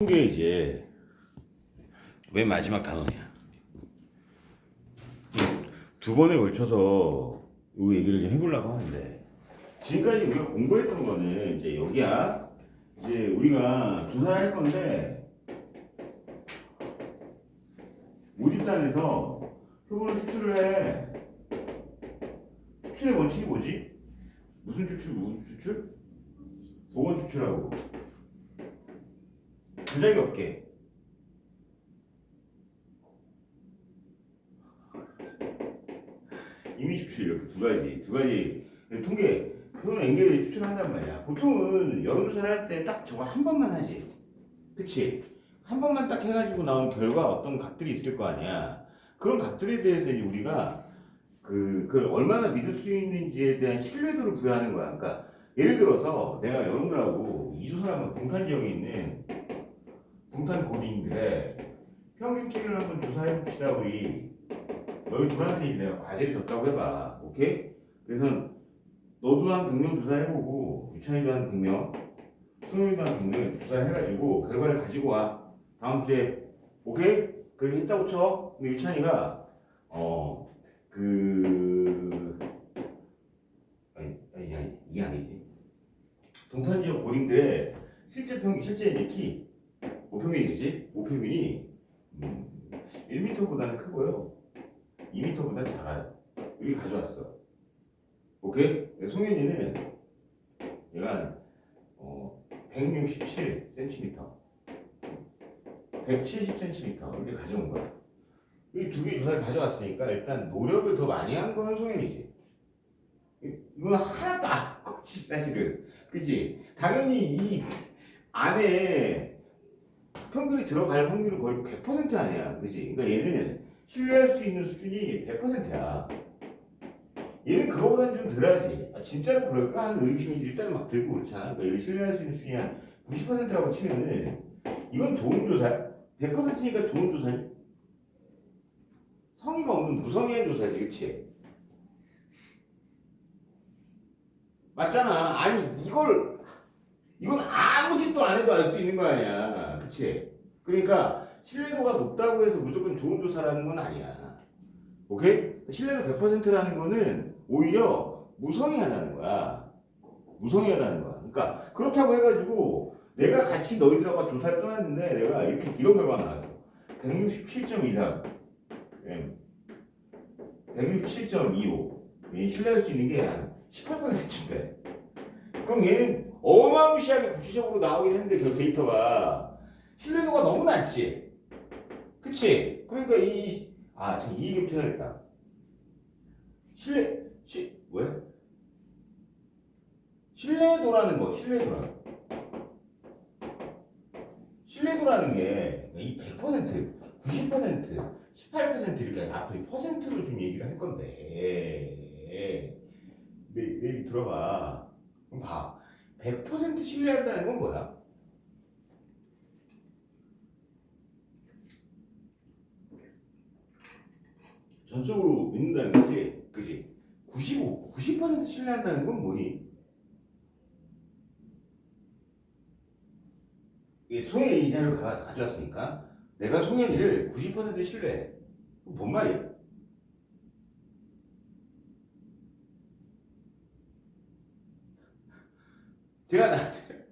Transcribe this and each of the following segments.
이게 이제 맨 마지막 단원이야. 두 번에 걸쳐서 이 얘기를 좀 해보려고 하는데, 지금까지 우리가 공부했던 거는 이제 여기야. 이제 우리가 조사를 할 건데, 모집단에서 표본을 추출을 해. 추출의 원칙이 뭐지? 무슨 추출? 무슨 추출? 보건 추출하고 조작이 없게. 이미 추출 이렇게 두 가지 통계 표본 앵겔을 추출한단 말이야. 보통은 여론조사를 할 때 딱 저거 한 번만 하지, 그치? 한 번만 딱 해가지고 나온 결과 어떤 값들이 있을 거 아니야. 그런 값들에 대해서 이제 우리가 그걸 얼마나 믿을 수 있는지에 대한 신뢰도를 부여하는 거야. 그러니까 예를 들어서 내가 여러분들하고 이 조사하면 동탄 지역에 있는 동탄 고딩들의 평균 키를 한번 조사해 봅시다. 우리 너희 둘한테 내가 과제를 줬다고 해봐. 오케이? 그래서 너도 한 100명 조사해보고 유찬이도 한 100명, 소영이도 한 100명 조사해가지고 결과를 가지고 와. 다음 주에. 오케이? 그렇게 했다고 쳐. 근데 유찬이가 아니 이게 아니지. 동탄 지역 고딩들의 실제 이제 키 모평균이겠지? 모평균이 1m보다는 크고요. 2m보다는 작아요. 여기 가져왔어. 오케이? 송현이는 얘가 167cm, 170cm 이렇게 가져온 거야. 이 두 개 조사를 가져왔으니까 일단 노력을 더 많이 한 건 송현이지. 이건 하나도 안 거지 사실은. 그치? 당연히 이 안에 평균이 들어갈 확률은 거의 100% 아니야. 그치? 그러니까 얘는 신뢰할 수 있는 수준이 100%야. 얘는 그거보다는 좀 덜하지. 진짜로 그럴까 하는 의심이 일단 막 들고 그렇잖아. 그러니까 얘를 신뢰할 수 있는 수준이 한 90%라고 치면은 이건 좋은 조사야. 100%니까 좋은 조사니? 성의가 없는 무성의한 조사지, 그치? 맞잖아. 아니 이건 아무 짓도 안 해도 알 수 있는 거 아니야, 그치? 그러니까 신뢰도가 높다고 해서 무조건 좋은 조사라는 건 아니야. 오케이? 신뢰도 100%라는 거는 오히려 무성의하다는 거야. 무성의하다는 거야. 그러니까 그렇다고 해가지고 내가 같이 너희들하고 조사를 떠났는데 내가 이런 결과가 나왔어. 167.23, 167.25. 신뢰할 수 있는 게 한 18%쯤 돼. 그럼 얘는 어마무시하게 구체적으로 나오긴 했는데 그 데이터가 신뢰도가 너무 낮지. 그치? 그러니까 지금 이 얘기부터 해야겠다. 왜? 신뢰도라는 게 이 100%, 90%, 18% 이렇게 앞으로 퍼센트로 좀 얘기를 할 건데, 내 얘기 들어봐. 그럼 봐. 100% 신뢰한다는 건 뭐야? 전적으로 믿는다는 거지. 그지? 90% 신뢰한다는 건 뭐니? 송현이 이 자료를 가져왔으니까 내가 송현이를 90% 신뢰해. 그럼 뭔 말이야? 제가 나한테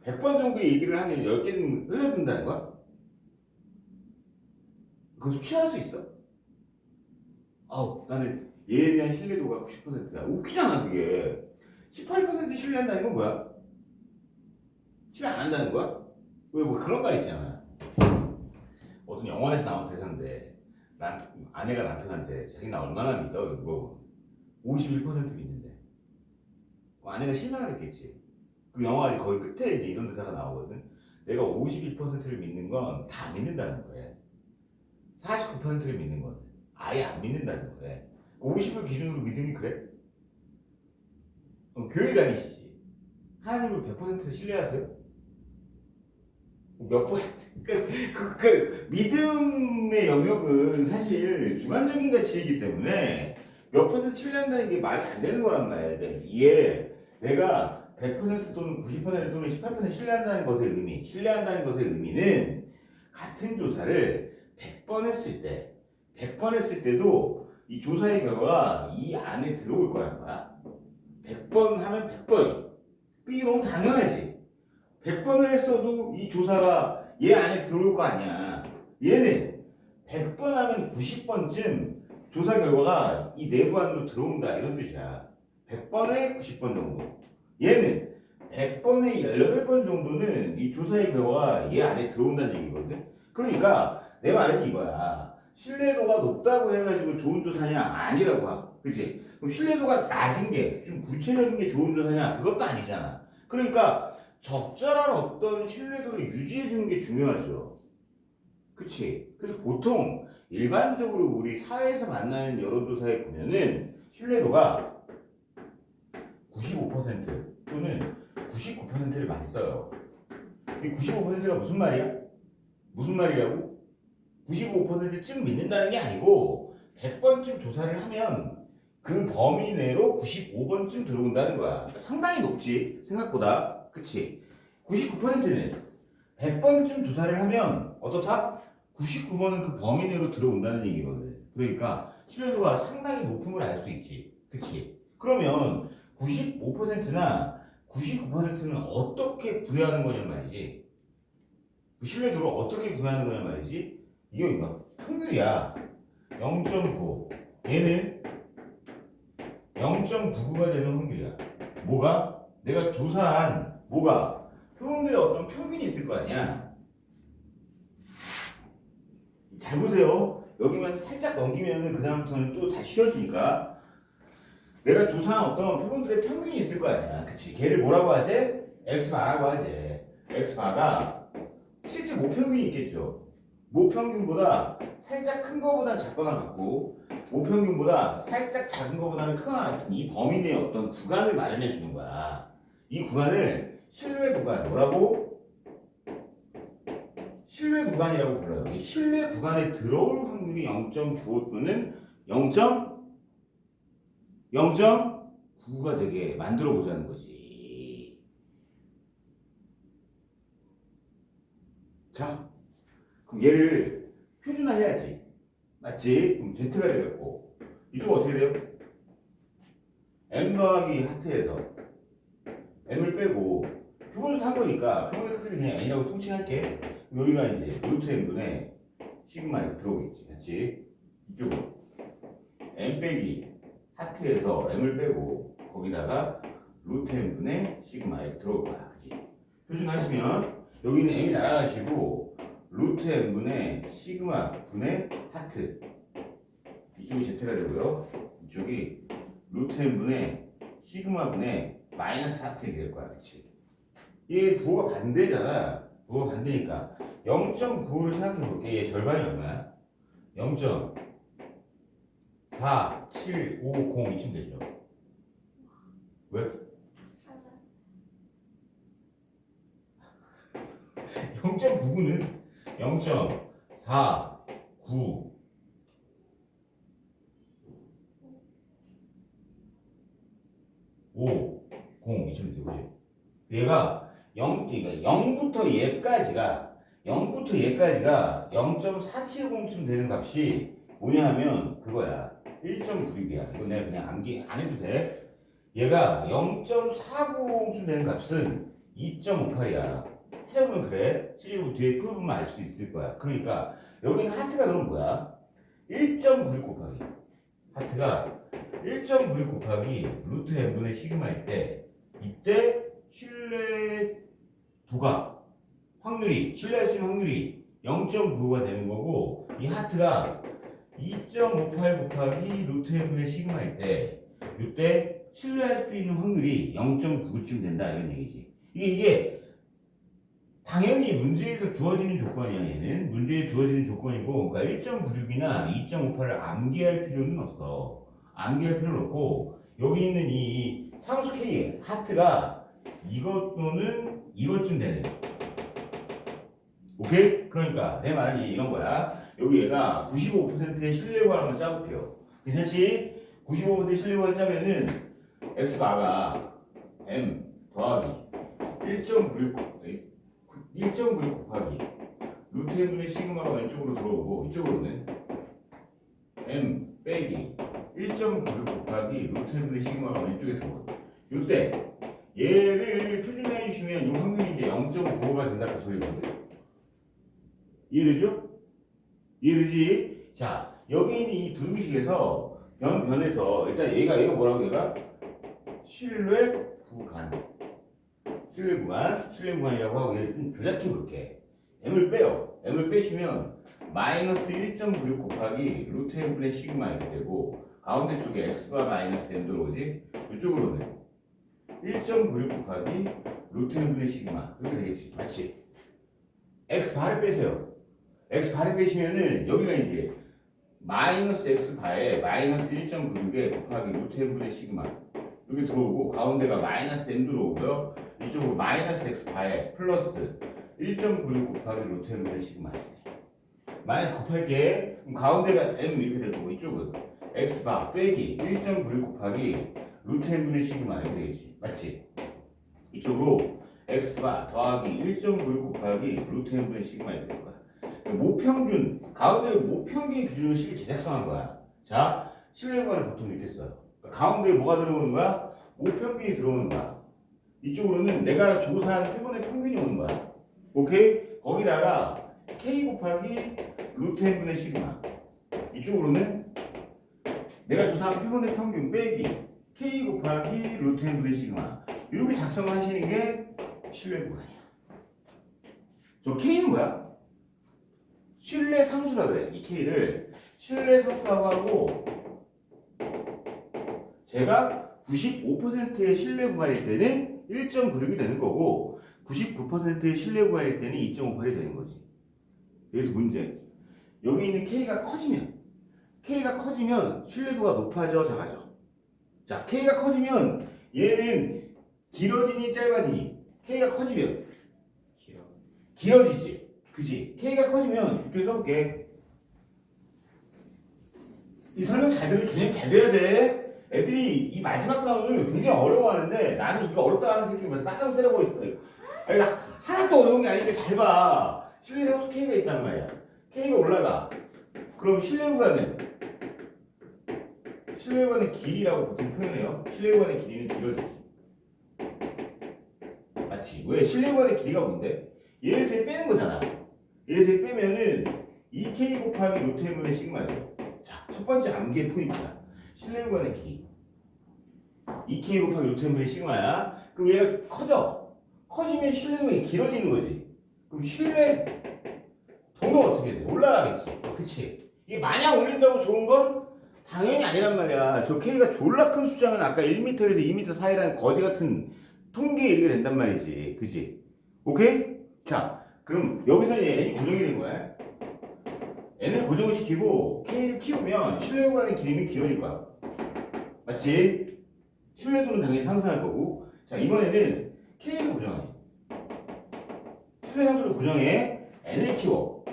100번 정도의 얘기를 하면 10개는 흘려든다는 거야? 그것도 취할 수 있어? 나는 얘에 대한 신뢰도가 90%야. 웃기잖아, 그게. 18% 신뢰한다는 건 뭐야? 신뢰 안 한다는 거야? 왜 뭐 그런 말 있잖아. 어떤 영화에서 나온 대사인데, 아내가 남편한테 자기 나 얼마나 믿어? 뭐 51% 믿는데. 아내가 실망을 했겠지. 그 영화 거의 끝에 이제 이런 대사가 나오거든. 내가 51%를 믿는 건 다 믿는다는 거예요. 49%를 믿는 건 아예 안 믿는다는 거예요. 50을 기준으로 믿음이 그래? 교회 다니시지. 하나님을 100% 신뢰하세요? 몇 퍼센트? 믿음의 영역은 사실 주관적인 가치이기 때문에 몇 퍼센트 신뢰한다는 게 말이 안 되는 거란 말이야. 이게 내가 100% 또는 90% 또는 18% 신뢰한다는 것의 의미, 신뢰한다는 것의 의미는 같은 조사를 100번 했을 때, 100번 했을 때도 이 조사의 결과가 이 안에 들어올 거란 거야. 100번 하면 100번이. 이게 너무 당연하지. 100번을 했어도 이 조사가 얘 안에 들어올 거 아니야. 얘는 100번 하면 90번쯤 조사 결과가 이 내부 안으로 들어온다 이런 뜻이야. 100번에 90번 정도. 얘는 100번에 18번 정도는 이 조사의 결과가 얘 안에 들어온다는 얘기거든. 그러니까 내 말은 이거야. 신뢰도가 높다고 해가지고 좋은 조사냐? 아니라고 하고. 그치? 그럼 신뢰도가 낮은 게, 좀 구체적인 게 좋은 조사냐? 그것도 아니잖아. 그러니까 적절한 어떤 신뢰도를 유지해주는 게 중요하죠. 그치? 그래서 보통 일반적으로 우리 사회에서 만나는 여론조사에 보면은 신뢰도가 95% 또는 99%를 많이 써요. 이 95%가 무슨 말이야? 무슨 말이라고? 95%쯤 믿는다는 게 아니고 100번쯤 조사를 하면 그 범위 내로 95번쯤 들어온다는 거야. 그러니까 상당히 높지 생각보다. 그치? 99%는 100번쯤 조사를 하면 어떻다? 99번은 그 범위 내로 들어온다는 얘기거든. 그러니까 신뢰도가 상당히 높은 걸 알 수 있지. 그치? 그러면 95%나 99%는 어떻게 부여하는 거냐 말이지. 그 신뢰도를 어떻게 부여하는 거냐 말이지. 이거 확률이야. 0.9. 얘는 0.99가 되는 확률이야. 뭐가? 내가 조사한 뭐가? 표본들의 어떤 평균이 있을 거 아니야. 잘 보세요. 여기만 살짝 넘기면은 그다음부터는 또 다 쉬워지니까. 내가 조사한 어떤 표본들의 평균이 있을 거 아니야. 그치? 걔를 뭐라고 하지? X바라고 하지. X바가 실제 모평균이 있겠죠. 모평균보다 살짝 큰 거보다 작거나 같고 모평균보다 살짝 작은 거보다는 크거나 같은 이 범위 내의 어떤 구간을 마련해 주는 거야. 이 구간을 신뢰 구간 뭐라고? 신뢰 구간이라고 불러요. 이 신뢰 구간에 들어올 확률이 0.95 또는 0.99가 되게 만들어 보자는 거지. 자, 그럼 얘를 표준화해야지. 맞지? 그럼 Z가 되겠고 이쪽 어떻게 돼요? M 더하기 하트에서 M을 빼고 표본을 한 거니까 표본의 크기를 그냥 N이라고 통칭할게. 여기가 이제 루트 M분의 시그마 들어오겠지. 맞지? 이쪽으로 M 빼기 하트에서 M을 빼고 거기다가 루트 M분의 시그마 이렇게 들어올 거야. 그치? 표준하시면 여기는 M이 날아가시고 루트 M분의 시그마 분의 하트 이쪽이 Z가 되고요. 이쪽이 루트 M분의 시그마 분의 마이너스 하트 이렇게 될 거야. 그치? 이게 부호가 반대잖아. 부호가 반대니까 0.9를 생각해 볼게. 얘 절반이 얼마야? 0.4750 이쯤 되죠. 왜? 0.99는 0.49 5 0 이쯤 되죠. 얘가 0부터 얘까지가 0.470쯤 되는 값이 뭐냐 하면 그거야. 1.96이야. 이거 내가 그냥 암기 안 해도 돼. 얘가 0.490쯤 되는 값은 2.58이야. 찾아보면 그래. 실제로 뒤에 풀어보면 알 수 있을 거야. 그러니까 여기는 하트가 그럼 뭐야? 1.96 곱하기 하트가 1.96 곱하기 루트 n분의 시그마일 때 이때 신뢰도가 확률이 신뢰할 수 있는 확률이 0.95가 되는 거고 이 하트가 2.58 곱하기 루트 n분의 시그마일 때 이때 신뢰할 수 있는 확률이 0.99쯤 된다 이런 얘기지. 이게 당연히 문제에서 주어지는 조건이야. 얘는 문제에 주어지는 조건이고 그러니까 1.96이나 2.58을 암기할 필요는 없어. 암기할 필요는 없고 여기 있는 이 상수 K 하트가 이것 또는 이것쯤 되는 오케이? 그러니까 내 말은 이런 거야. 여기 얘가 95%의 신뢰구간을 한번 짜볼게요. 괜찮지? 95%의 신뢰구간을 짜면은 X바가 M 더하기 1.96 곱하기 루트 n분의 시그마가 왼쪽으로 들어오고 이쪽으로는 m 빼기 1.96 곱하기 루트 n분의 시그마가 왼쪽에 들어오고 이때 얘를 표준화해 주시면 이 확률이 이제 0.95가 된다는 소리거든요. 이해되죠? 이해되지? 자, 여기 있는 이 부등식에서 변에서 일단 얘가 뭐라고 얘가 신뢰 구간이라고 하고 얘를 좀 조작해 볼게. m을 빼요. m을 빼시면 마이너스 1.96 곱하기 루트 n분의 시그마 이렇게 되고 가운데 쪽에 x가 마이너스 m 들어오지? 이쪽으로는 1.96 곱하기 루트 n분의 시그마 이렇게 되겠지. 맞지? x 바를 빼세요. x 바를 빼시면은 여기가 이제 마이너스 x 바에 마이너스 1.96에 곱하기 루트 n분의 시그마 여기 들어오고 가운데가 마이너스 m 들어오고요. 이쪽으로 마이너스 x 바에 플러스 1.96 곱하기 루트 n분의 시그마 마이너스 곱할게. 그럼 가운데가 m 이렇게 되고 이쪽은 x 바 빼기 1.96 곱하기 루트 n분의 시그마 이렇게 되겠지. 맞지? 이쪽으로 x 바 더하기 1.96 곱하기 루트 n분의 시그마 이렇게 될 거야. 모평균 가운데를 모평균 기준으로 식을 제작성한 거야. 자, 신뢰 구간을 보통 이렇게 써요. 가운데에 뭐가 들어오는 거야? 모평균이 들어오는 거야. 이쪽으로는 내가 조사한 표본의 평균이 오는 거야. 오케이? 거기다가 k 곱하기 루트 n분의 시그마 이쪽으로는 내가 조사한 표본의 평균 빼기 k 곱하기 루트 n분의 시그마 이렇게 작성을 하시는 게 신뢰 구간이야. 저 k는 뭐야? 신뢰 상수라 그래. 이 k를 신뢰 상수라고 하고 제가 95%의 신뢰 구간일 때는 1.96이 되는 거고 99%의 신뢰 구간일 때는 2.58이 되는 거지. 여기서 문제. 여기 있는 k가 커지면 신뢰도가 높아져 작아져. 자, k가 커지면 얘는 길어지니 짧아지니 k가 커지면 길어지지. 그지? k가 커지면 이쪽에 써볼게. 이 설명 잘 들으면 개념 잘 돼야 돼. 애들이 이 마지막 단원을 굉장히 어려워하는데 나는 이거 어렵다 하는 새끼면 따로 때려버리고 싶다. 그러니까 하나도 어려운 게 아니니까 잘 봐. 신뢰상수 k가 있단 말이야. k가 올라가. 그럼 신뢰구간의 길이라고 보통 표현해요. 신뢰구간의 길이는 길어지지. 맞지? 왜? 신뢰구간의 길이가 뭔데? 얘에서 빼는 거잖아. 얘에서 빼면은 2k 곱하기 루트 n분의 시그마죠. 자, 첫 번째 암기의 포인트야. 신뢰구간의 길이 2k 곱하기 루트 n분의 시그마야. 그럼 얘가 커지면 신뢰구간이 길어지는 거지. 그럼 신뢰 도는 어떻게 돼? 올라가겠지. 그치? 이게 마냥 올린다고 좋은 건 당연히 아니란 말이야. 저 k가 졸라 큰 숫자면 아까 1m에서 2m 사이라는 거지 같은 통계에 이르게 된단 말이지. 그치? 오케이? 자, 그럼 여기서 이제 n이 고정이 된 거야. n을 고정을 시키고 k를 키우면 신뢰구간의 길이는 길어질 거야. 맞지? 신뢰도는 당연히 상승할 거고. 자, 이번에는 k를 고정해. 신뢰 상수를 고정해. n을 키워.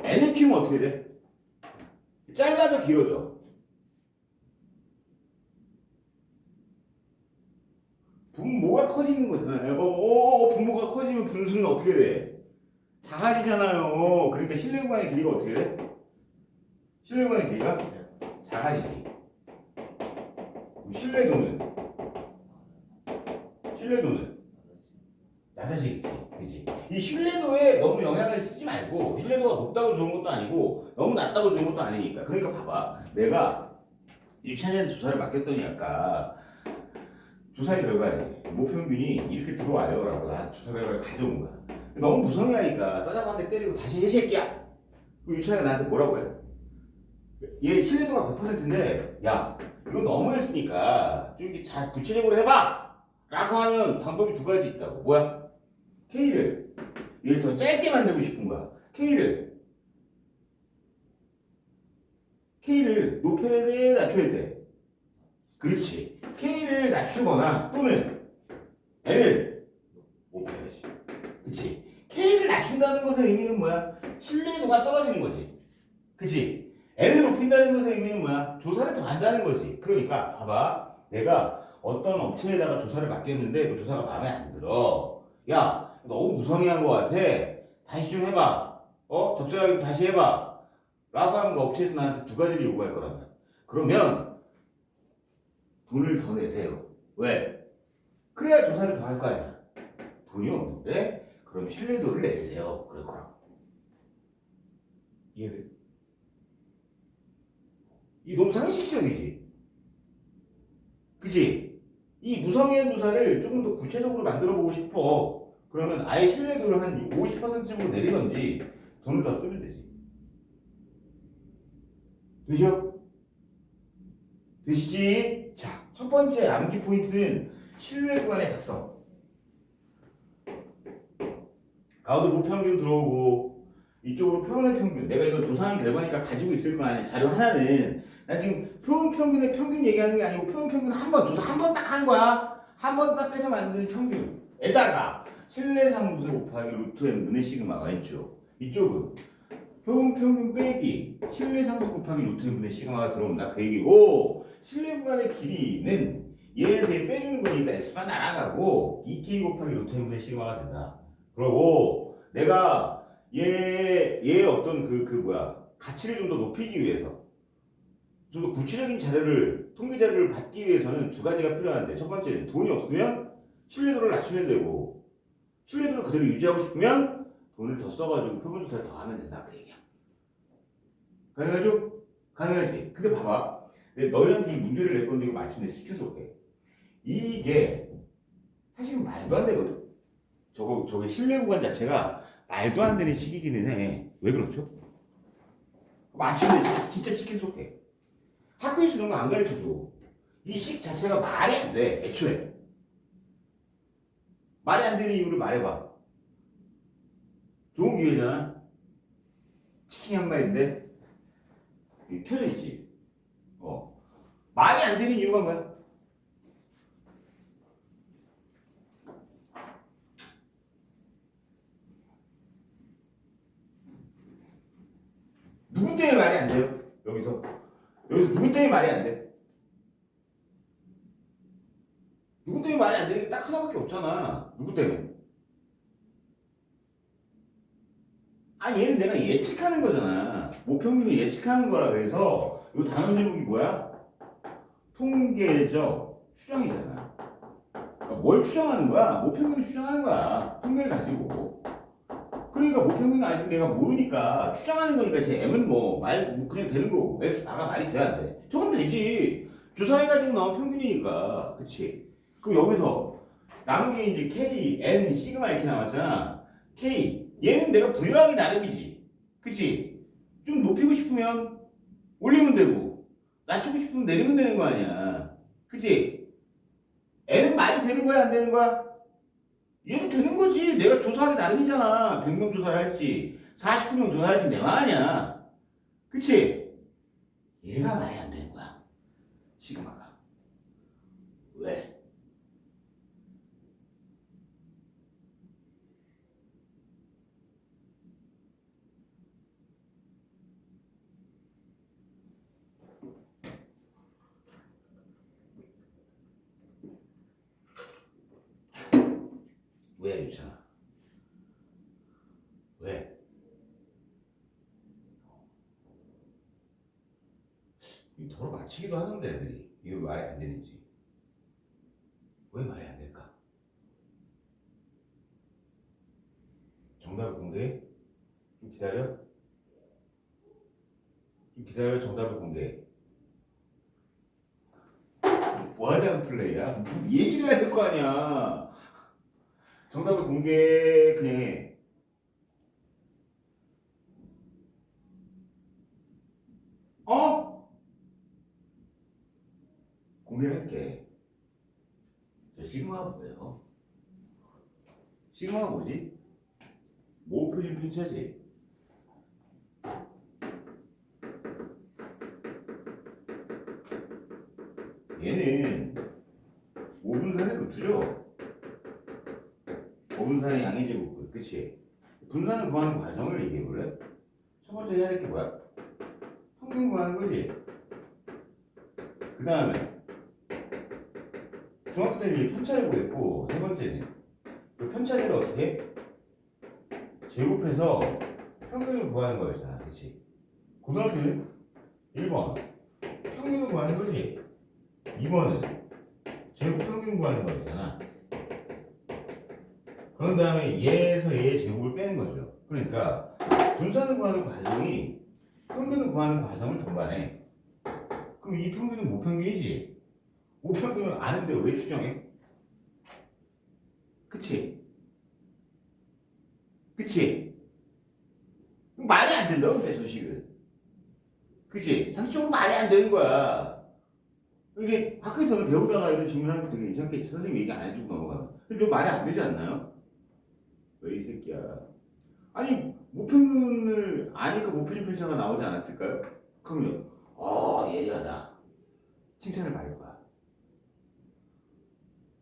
n을 키우면 어떻게 돼? 짧아져 길어져? 분모가 커지는 거잖아요. 분모가 커지면 분수는 어떻게 돼? 작아지잖아요. 그러니까 신뢰구간의 길이가 어떻게 돼? 신뢰구간의 길이가 작아지지. 신뢰도는 낮아지겠지. 그치? 이 신뢰도에 너무 영향을 쓰지 말고 신뢰도가 높다고 좋은 것도 아니고 너무 낮다고 좋은 것도 아니니까. 그러니까 봐봐. 내가 유치원한테 조사를 맡겼더니 아까 조사의 결과에 모평균이 이렇게 들어와요 라고 나 조사 결과를 가져온 거야. 너무 무성의하니까 싸자고 한 대 때리고 다시 해 새끼야. 그 유치원이가 나한테 뭐라고 해? 얘 신뢰도가 100%인데 야 이건 너무했으니까 좀 이렇게 잘 구체적으로 해봐 라고 하면 방법이 두 가지 있다고. 뭐야? K를 얘를 더 짧게 만들고 싶은 거야. K를 높여야 돼 낮춰야 돼? 그렇지. K를 낮추거나 또는 N을 높여야지. 그치? K를 낮춘다는 것의 의미는 뭐야? 신뢰도가 떨어지는 거지. 그치? N을 높인다는 것의 의미는 뭐야? 조사를 더 한다는 거지. 그러니까 봐봐. 내가 어떤 업체에다가 조사를 맡겼는데 그 조사가 마음에 안 들어. 야, 너무 무성의한 것 같아. 다시 좀 해봐. 적절하게 다시 해봐. 라고 하면 그 업체에서 나한테 두 가지를 요구할 거란 말이야. 그러면 돈을 더 내세요. 왜? 그래야 조사를 더 할 거 아니야. 돈이 없는데 그럼 신뢰도를 내세요. 그럴 거라고. 이해돼? 이 너무 상식적이지. 그치? 이 무성의한 조사를 조금 더 구체적으로 만들어 보고 싶어. 그러면 아예 신뢰도를 한 50%쯤으로 내리던지 돈을 더 쓰면 되지. 되죠? 되시지? 자, 첫 번째 암기 포인트는 신뢰 구간의 작성. 가운데 모평균 들어오고 이쪽으로 표본의 평균. 내가 이거 조사한 결과니까 가지고 있을 거 아니야. 자료 하나는. 나 지금 표본 평균의 평균 얘기하는 게 아니고 표본 평균 한 번 조사 한 번 딱 한 거야. 한 번 딱 해서 만든 평균에다가 신뢰상수 곱하기 루트 n분의 시그마가 있죠. 이쪽은 표본 평균 빼기 신뢰상수 곱하기 루트 n분의 시그마가 들어온다. 그 얘기고 신뢰 구간의 길이는 얘에 대해 빼주는 거니까 x만 날아가고 2k 곱하기 루트 n분의 시그마가 된다. 그러고 내가 얘 어떤 가치를 좀 더 높이기 위해서 좀 더 구체적인 자료를 통계 자료를 받기 위해서는 두 가지가 필요한데 첫 번째는 돈이 없으면 신뢰도를 낮추면 되고 신뢰도를 그대로 유지하고 싶으면 돈을 더 써가지고 표본 조사를 더 하면 된다 그 얘기야. 가능하죠? 가능하지. 근데 봐봐. 너희한테 이 문제를 낼 건데 이거 마침내 시켜줄게. 이게 사실은 말도 안 되거든. 저게 신뢰 구간 자체가 말도 안 되는 식이기는 해. 왜 그렇죠? 마침내 진짜 시켜줄게. 학교에서 이런 거 안 가르쳐줘. 이 식 자체가 말이 안 돼. 애초에. 말이 안 되는 이유를 말해봐. 좋은 기회잖아. 치킨 한 마리인데 켜져 있지. 말이 안 되는 이유가 뭐야? 누구 때문에 말이 안 돼요? 여기서 누구 때문에 말이 안 돼? 누구 때문에 말이 안 되는 게 딱 하나밖에 없잖아. 누구 때문에? 얘는 내가 예측하는 거잖아. 모평균을 예측하는 거라 그래서 이 단원 제목이 뭐야? 통계적 추정이잖아. 그러니까 뭘 추정하는 거야? 모평균을 추정하는 거야. 통계를 가지고. 그러니까 모평균은 아직 내가 모르니까 추정하는 거니까 제 M은 그냥 되는 거고 X 바가 말이 돼야 안 돼. 저건 되지. 조사해가지고 나온 평균이니까. 그치? 그럼 여기서 남은 게 이제 K, N, 시그마 이렇게 나왔잖아. K. 얘는 내가 부여하기 나름이지. 그치? 좀 높이고 싶으면 올리면 되고, 낮추고 싶으면 내리면 되는 거 아니야. 그치? N은 말이 되는 거야, 안 되는 거야? 얘도 되는 거지. 내가 조사하기 나름이잖아. 100명 조사를 할지, 49명 조사할지 내 말 아니야. 그치? 얘가 말이 안 되는 거야. 시그마가. 왜? 왜, 유찬아? 왜? 서로 맞히기도 하는데, 애들이. 이게 왜 말이 안 되는지. 왜 말이 안 될까? 정답을 공개해? 좀 기다려? 좀 기다려, 정답을 공개해. 뭐 하자는 플레이야? 얘기를 해야 될 거 아니야. 정답을 공개 그냥 해. 공개를 할게. 저 시그마가 뭐예요? 시그마가 뭐지? 모표준 편차지. 얘는 5분산의 루트죠. 5분산의 양의 제곱근. 그치? 분산을 구하는 과정을 얘기해볼래? 첫 번째 해야 될 게 뭐야? 평균 구하는 거지. 그 다음에 중학교 때는 편차를 구했고, 세 번째는 그 편차를 어떻게 제곱해서 평균을 구하는 거였잖아, 그렇지? 고등학교는 1번 평균을 구하는 거지. 2번은 제곱 평균 구하는 거였잖아. 그런 다음에 얘에서 얘의 제곱을 빼는 거죠. 그러니까 분산을 구하는 과정이 평균을 구하는 과정을 동반해. 그럼 이 평균은 모평균이지. 모평균을 아는데 왜 추정해? 그치? 그치? 말이 안 된다고 내 저식은. 그치? 상식적으로 말이 안 되는 거야. 이게 학교에서는 배우다가 이런 질문하는 거 되게 이상하게 선생님 얘기 안 해주고 넘어가면. 근데 좀 말이 안 되지 않나요? 왜 이 새끼야. 아니 모평균을 아니까 모평균 편차가 나오지 않았을까요? 그럼요. 예리하다. 칭찬을 받을 거야.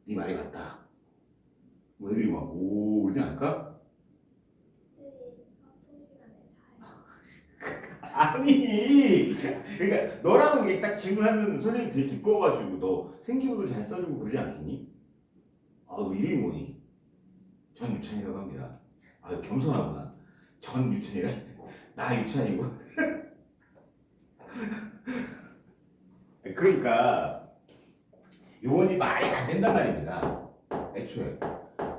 네 말이 맞다. 뭐 애들이 막 오 그러지 않을까? 아니 그러니까 너라고 이게 딱 질문하면 선생님 되게 기뻐가지고 너 생기부도 잘 써주고 그러지 않겠니? 너 이름이 뭐니? 전유찬이라고 합니다. 겸손하구나. 전유찬이라 나 유찬이고. 그러니까 요원이 말이 안 된단 말입니다. 애초에.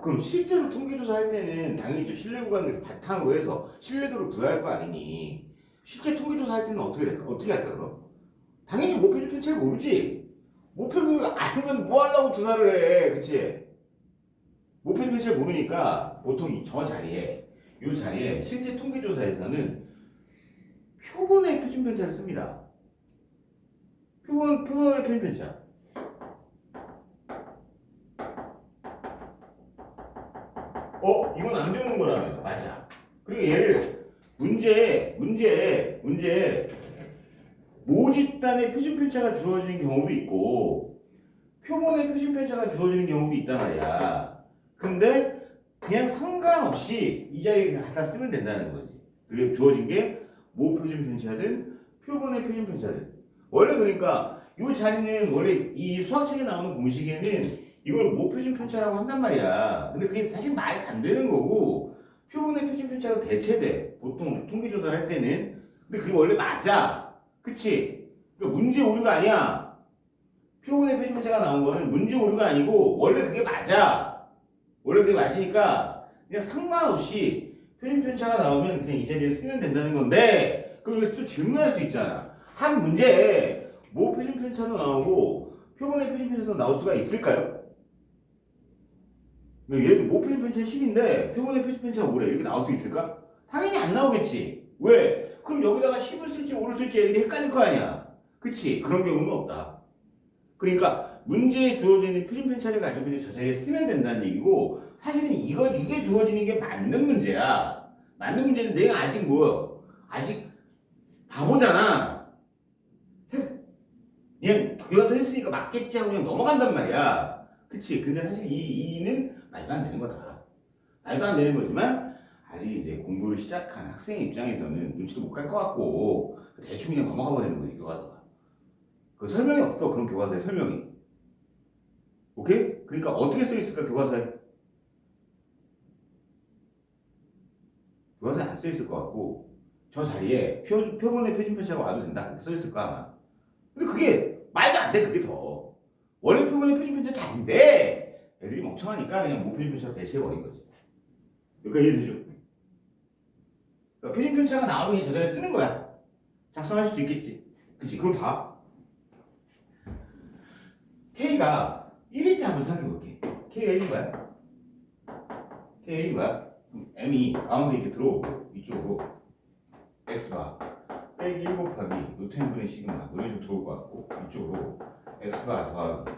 그럼 실제로 통계조사 할 때는 당연히 신뢰 구간을 바탕으로 해서 신뢰도를 부여할 거 아니니. 실제 통계조사 할 때는 어떻게 될까? 어떻게 할까 그럼? 당연히 모평균 편차를 모르지. 모평균을 알면 뭐 하려고 조사를 해, 그치? 모평균 편차를 모르니까 보통 저 자리에 이 자리에 실제 통계조사에서는 표본의 표준 편차를 씁니다. 표본의 표준 편차. 이건 안 배우는 거라며. 맞아. 그리고 얘를 문제에 모집단의 표준 편차가 주어지는 경우도 있고 표본의 표준 편차가 주어지는 경우도 있단 말이야. 근데 그냥 상관없이 이 자리에 그냥 갖다 쓰면 된다는 거지. 그게 주어진 게 모표준 편차든 표본의 표준 표준편차든. 원래 그러니까 이 자리는 원래 이 수학책에 나오는 공식에는 이걸 모표준 편차라고 한단 말이야. 근데 그게 사실 말이 안 되는 거고 표본의 표준 편차로 대체돼. 보통 통계조사를 할 때는. 근데 그게 원래 맞아. 그치? 그러니까 문제 오류가 아니야. 표본의 표준 편차가 나온 거는 문제 오류가 아니고 원래 그게 맞아. 원래 그게 맞으니까 그냥 상관없이 표준 편차가 나오면 그냥 이 자리에 쓰면 된다는 건데 그럼 여기서 또 질문할 수 있잖아. 한 문제에 모 표준 편차도 나오고 표본의 표준 편차도 나올 수가 있을까요? 예를 들어 모 표준 편차 10인데 표본의 표준 편차가 5래. 이렇게 나올 수 있을까? 당연히 안 나오겠지. 왜? 그럼 여기다가 10을 쓸지 5를 쓸지 애들이 헷갈릴 거 아니야. 그치? 그런 경우는 없다. 그러니까 문제에 주어지는 표준 편차를 가지고 이제 저 자리에 쓰면 된다는 얘기고 사실은 이게 주어지는 게 맞는 문제야. 맞는 문제는 내가 아직 뭐 아직 바보잖아. 그냥 교과서 했으니까 맞겠지 하고 그냥 넘어간단 말이야. 그치? 근데 사실 이는 말도 안 되는 거다. 말도 안 되는 거지만 아직 이제 공부를 시작한 학생 입장에서는 눈치도 못 갈 것 같고 대충 그냥 넘어가 버리는 거지 교과서가. 그 설명이 없어. 그런 교과서에 설명이. 오케이? 그러니까 어떻게 써 있을까 교과서에? 교과서에 안 써 있을 것 같고 저 자리에 표본의 표준 편차가 와도 된다 그렇게 써 있을 거야 아마. 근데 그게 말도 안 돼. 그게 더 원래 표본의 표준 편차 잘인데 애들이 멍청하니까 그냥 모표준 편차로 대체해버린 거지. 그러니까 이해되죠? 그러니까 표준 편차가 나오면 저 자리에 쓰는 거야. 작성할 수도 있겠지. 그치? 그럼 봐. K가 1일 때 한번 생각해볼게. K가 1인 거야? K가 1인 거야? 그럼 M이 가운데 이렇게 들어오고 이쪽으로 X가 빼기 1 곱하기 루트 n분의 시그마 이런 식으로 들어올 것 같고 이쪽으로 X가 더하기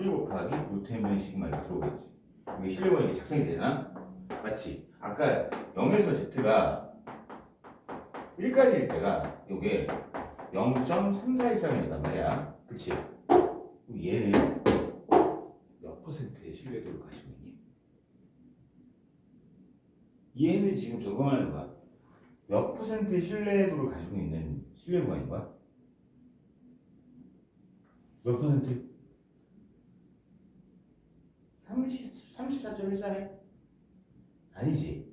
1 곱하기 루트 n분의 시그마 이렇게 들어오겠지. 이게 실력은 이렇게 작성이 되잖아? 맞지? 아까 0에서 Z가 1까지일 때가 요게 0.3413이란 말이야. 그치? 그럼 얘는 몇 퍼센트의 신뢰도를 가지고 있니? 얘는 지금 저거만 해봐. 몇 퍼센트의 신뢰도를 가지고 있는 신뢰 구간인 거야? 몇 퍼센트? 34.14네? 아니지.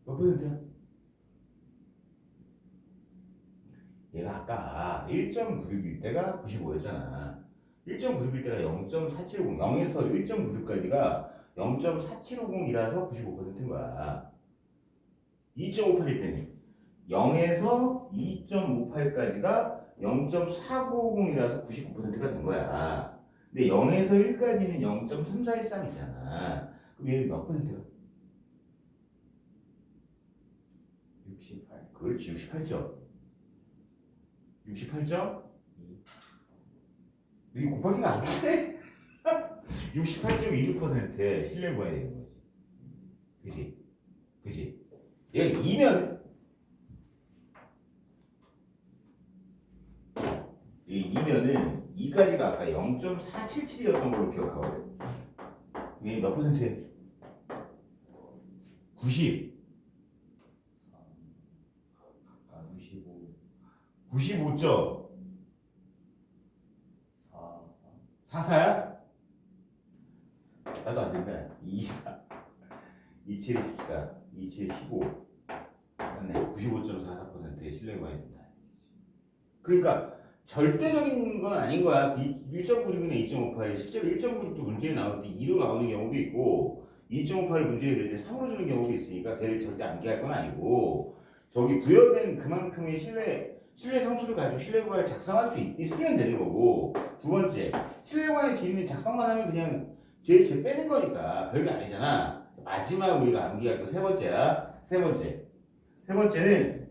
몇 퍼센트야? 얘가 아까 1.96일 때가 95였잖아. 1.96일 때가 0.4750, 0에서 1.96까지가 0.4750이라서 95%인 거야. 2.58일 때는 0에서 2.58까지가 0.4950이라서 99%가 된 거야. 근데 0에서 1까지는 0.3413이잖아. 그럼 얘는 몇 퍼센트야? 68. 그렇지, 68점. 68점? 이게 곱하기가 안 돼? 68.26%의 신뢰 구해야 되는 거지. 그지? 그지? 얘가 2면, 이 2면은 2까지가 아까 0.477이었던 걸로 기억하거든. 이게 몇 퍼센트에? 90. 95점. 44야? 나도 안 된다. 24. 27에 14. 27에 15. 맞네. 95.44%의 신뢰가 있다. 그러니까 절대적인 건 아닌 거야. 1.96이나 2.58이 실제로 1.96도 문제에 나올 때 2로 나오는 경우도 있고 2.58을 문제에 낼 때 3으로 주는 경우도 있으니까 걔를 절대 암기할 건 아니고 저기 부여된 그만큼의 신뢰 상수를 가지고 신뢰 구간을 작성할 수 있으면 되는 거고 두 번째 신뢰 구간의 길이는 작성만 하면 그냥 제일 빼는 거니까 별게 아니잖아. 마지막 우리가 암기할 거 세 번째야. 세 번째는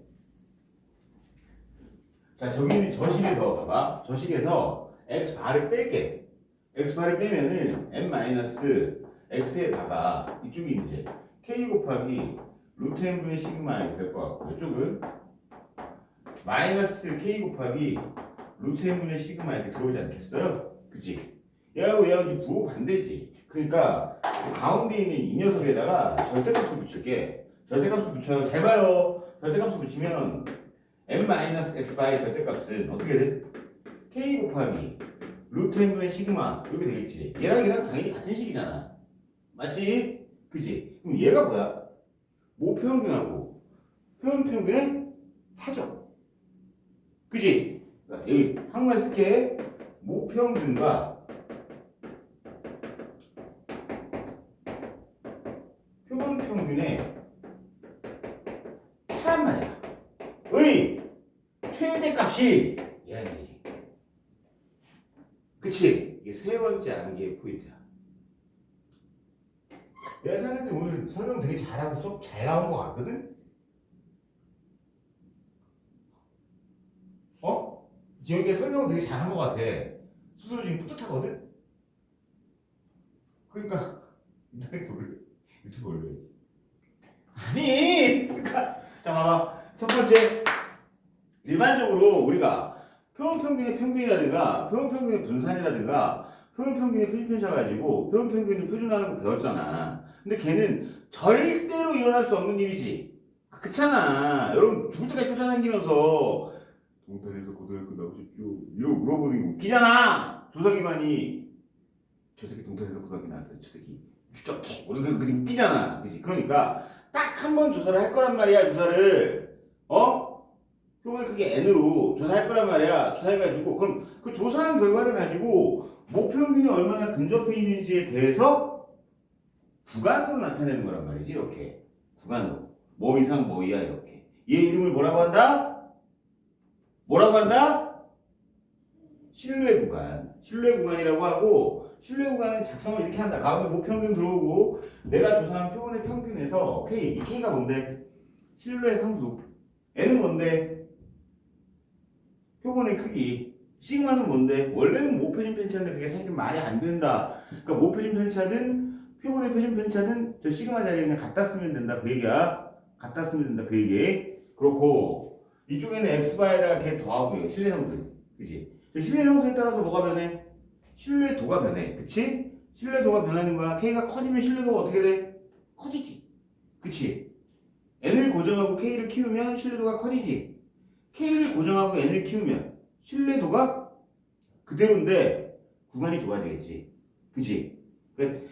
자 저기는 저식에서 봐봐. 저식에서 x바를 뺄게. x바를 빼면은 n-x에 봐봐. 이쪽이 이제 k 곱하기 루트 n분의 시그마 이렇게 될 것 같고 이쪽은 마이너스 k 곱하기 루트 n분의 시그마 이렇게 들어오지 않겠어요? 그치? 얘하고 지금 부호 반대지. 그러니까 가운데 있는 이 녀석에다가 절대값을 붙일게. 절대값을 붙여요. 잘 봐요. 절대값을 붙이면 n-x바의 절대값은 어떻게 돼? k 곱하기 루트 n분의 시그마 이렇게 되겠지. 얘랑 당연히 같은 식이잖아. 맞지? 그치? 그럼 얘가 뭐야? 모평균하고 표현평균의 사죠. 그치? 그러니까 여기 한국말 쓸게. 모평균과 표본평균의 차란 말이야. 의 최대값이 얘라는 얘기지. 그치? 이게 세 번째 암기의 포인트야. 내가 생각할 때 오늘 설명 되게 잘하고 수업 잘 나온 것 같거든? 어? 지영이가 설명을 되게 잘한 것 같아. 스스로 지금 뿌듯하거든? 그러니까 인터넷에 올려. 유튜브 올려야지. 아니! 그러니까 자 봐봐. 첫 번째 일반적으로 우리가 표본평균의 평균이라든가 표본평균의 분산이라든가 표본평균의 표준편차 가지고 표본평균을 표준하는 거 배웠잖아. 근데 걔는 절대로 일어날 수 없는 일이지. 아, 그렇잖아. 여러분 죽을 때까지 쫓아다니면서 동탄에서 고등학교 나오셨죠? 이러고 물어보는 게 웃기잖아. 조사기관이 저 새끼 동탄에서 고등학교 나왔다. 저 새끼 추적해. 우리 그게 웃기잖아. 그지? 그러니까 딱 한 번 조사를 할 거란 말이야. 조사를 표본을 크게 n으로 조사할 거란 말이야. 조사해가지고 그럼 그 조사한 결과를 가지고 목평균이 얼마나 근접해 있는지에 대해서 구간으로 나타내는 거란 말이지. 이렇게 구간으로 뭐 이상 뭐 이하 이렇게 얘 이름을 뭐라고 한다? 뭐라고 한다? 신뢰 구간. 신뢰 구간이라고 하고 신뢰 구간은 작성을 이렇게 한다. 가운데 목평균 들어오고 내가 조사한 표본의 평균에서 K, 이 K가 뭔데? 신뢰 상수. N은 뭔데? 표본의 크기. 시그마는 뭔데? 원래는 모표준 편차인데 그게 사실 말이 안 된다. 그러니까 모표준 편차든 표본의 표준 편차든 저 시그마 자리에 그냥 갖다 쓰면 된다. 그 얘기야. 갖다 쓰면 된다. 그 얘기. 그렇고 이쪽에는 x바에다가 걔 더하고요. 신뢰 상수. 그치? 저 신뢰 상수에 따라서 뭐가 변해? 신뢰도가 변해. 그치? 신뢰도가 변하는 거야. K가 커지면 신뢰도가 어떻게 돼? 커지지. 그치? N을 고정하고 K를 키우면 신뢰도가 커지지. K를 고정하고 N을 키우면 신뢰도가 그대로인데 구간이 좁아지겠지. 그치? 그러니까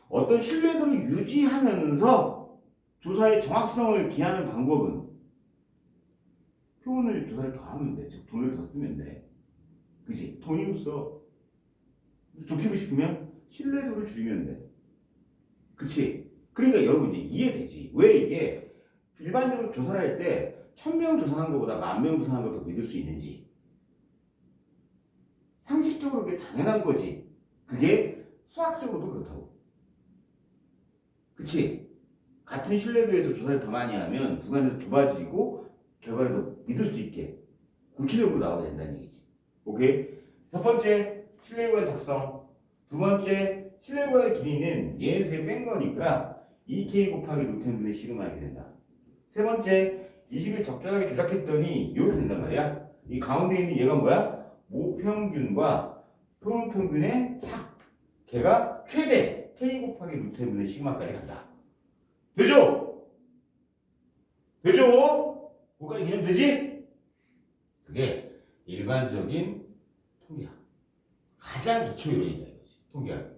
어떤 신뢰도를 유지하면서 조사의 정확성을 기하는 방법은 표본을 조사를 더 하면 돼. 즉 돈을 더 쓰면 돼. 그치? 돈이 없어. 좁히고 싶으면 신뢰도를 줄이면 돼. 그치? 그러니까 여러분 이제 이해되지? 왜 이게 일반적으로 조사를 할 때 1000명 조사한 것보다 10,000명 조사한 걸 더 믿을 수 있는지. 상식적으로 그게 당연한 거지. 그게 수학적으로도 그렇다고. 그치? 같은 신뢰도에서 조사를 더 많이 하면 구간이 더 좁아지고 결과를 더 믿을 수 있게 구체적으로 나와야 된다는 얘기지. 오케이? 첫 번째, 신뢰구간 작성. 두 번째, 신뢰구간의 길이는 얘에서 뺀 거니까 2k 곱하기 루텐분의 시그마 이렇게 된다. 세 번째, 이 식을 적절하게 조작했더니 이렇게 된단 말이야. 이 가운데 있는 얘가 뭐야? 모평균과 표본평균의 차. 걔가 최대 k 곱하기 루텐분의 시그마까지 간다. 되죠? 되죠? 그거까지 개념 되지? 그게 일반적인 통계학. 가장 기초 이론이다 이거지. 통계학.